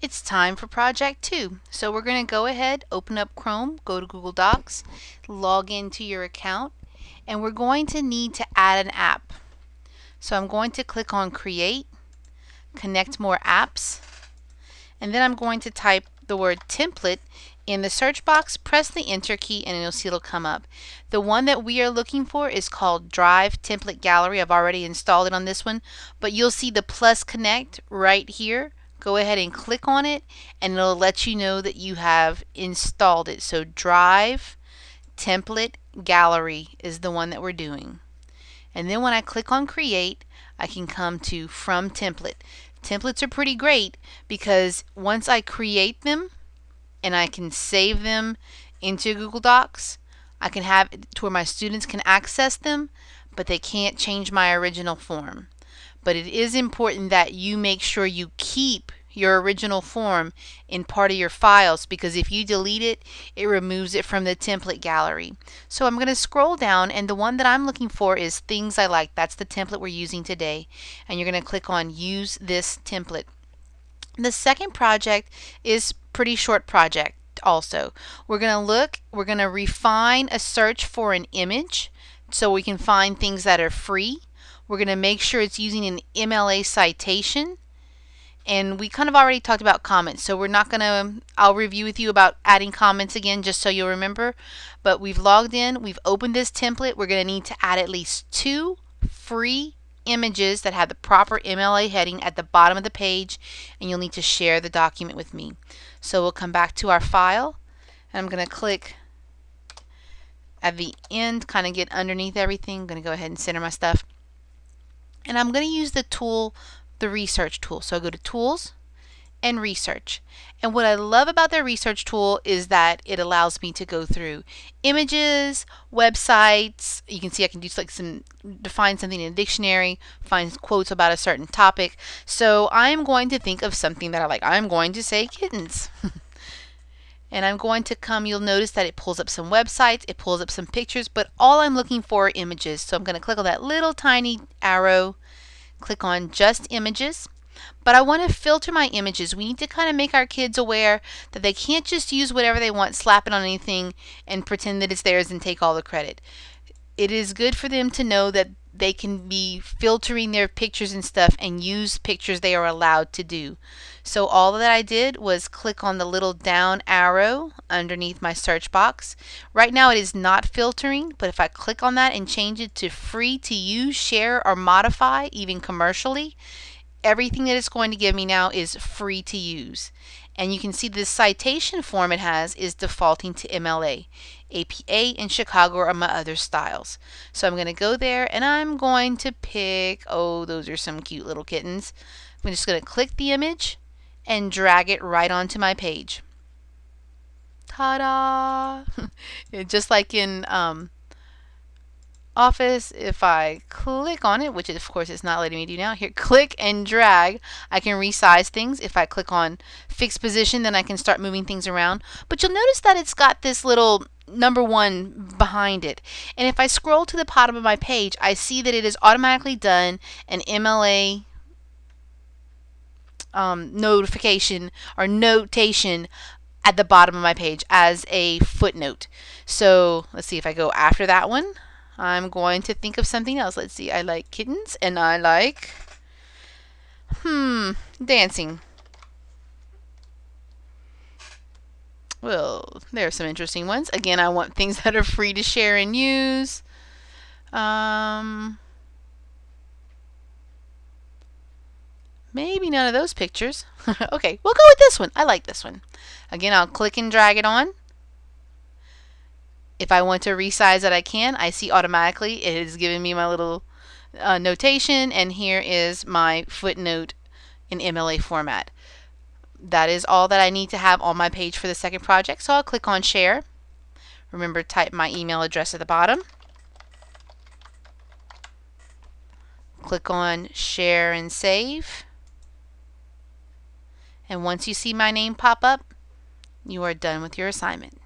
It's time for project 2. So we're going to go ahead, open up Chrome, go to Google Docs, log into your account, and we're going to need to add an app. So I'm going to click on Create, Connect More Apps, and then I'm going to type the word template in the search box, press the enter key, and you'll see it'll come up. The one that we are looking for is called Drive Template Gallery. I've already installed it on this one, but you'll see the plus connect right here. Go ahead and click on it and it'll let you know that you have installed it. So Drive Template Gallery is the one that we're doing. And then when I click on Create, I can come to From Template. Templates are pretty great because once I create them and I can save them into Google Docs, I can have it to where my students can access them, but they can't change my original form. But it is important that you make sure you keep your original form in part of your files, because if you delete it, it removes it from the template gallery. So I'm going to scroll down, and the one that I'm looking for is Things I Like. That's the template we're using today. And you're going to click on Use This Template. The second project is pretty short project also. We're going to refine a search for an image so we can find things that are free. We're going to make sure it's using an MLA citation. And we kind of already talked about comments, so we're not going to, I'll review with you about adding comments again just so you'll remember. But we've logged in, we've opened this template. We're going to need to add at least 2 free images that have the proper MLA heading at the bottom of the page, and you'll need to share the document with me. So we'll come back to our file, and I'm going to click at the end, kind of get underneath everything. I'm going to go ahead and center my stuff. And I'm going to use the tool, the research tool. So I go to Tools and Research. And what I love about the research tool is that it allows me to go through images, websites. You can see I can do like define something in a dictionary, find quotes about a certain topic. So I'm going to think of something that I like. I'm going to say kittens. And I'm going to come, you'll notice that it pulls up some websites, it pulls up some pictures, but all I'm looking for are images. So I'm going to click on that little tiny arrow, click on Just Images. But I want to filter my images. We need to kind of make our kids aware that they can't just use whatever they want, slap it on anything, and pretend that it's theirs and take all the credit. It is good for them to know that they can be filtering their pictures and stuff and use pictures they are allowed to do. So all that I did was click on the little down arrow underneath my search box. Right now it is not filtering, but if I click on that and change it to free to use, share, or modify, even commercially, everything that it's going to give me now is free to use. And you can see the citation form it has is defaulting to MLA. APA and Chicago are my other styles. So I'm going to go there and I'm going to pick, oh, those are some cute little kittens. I'm just going to click the image and drag it right onto my page. Ta-da! Just like in Office, if I click on it, which of course it's not letting me do now, here, click and drag, I can resize things. If I click on fixed position, then I can start moving things around. But you'll notice that it's got this little number 1 behind it. And if I scroll to the bottom of my page, I see that it has automatically done an MLA notification or notation at the bottom of my page as a footnote. So let's see, if I go after that one, I'm going to think of something else. Let's see, I like kittens and I like dancing. Well, there are some interesting ones. Again, I want things that are free to share and use. Maybe none of those pictures. Okay, we'll go with this one. I like this one. Again, I'll click and drag it on. If I want to resize it, I can. I see automatically it is giving me my little notation, and here is my footnote in MLA format. That is all that I need to have on my page for the second project. So I'll click on Share. Remember, type my email address at the bottom. Click on Share and Save. And once you see my name pop up, you are done with your assignment.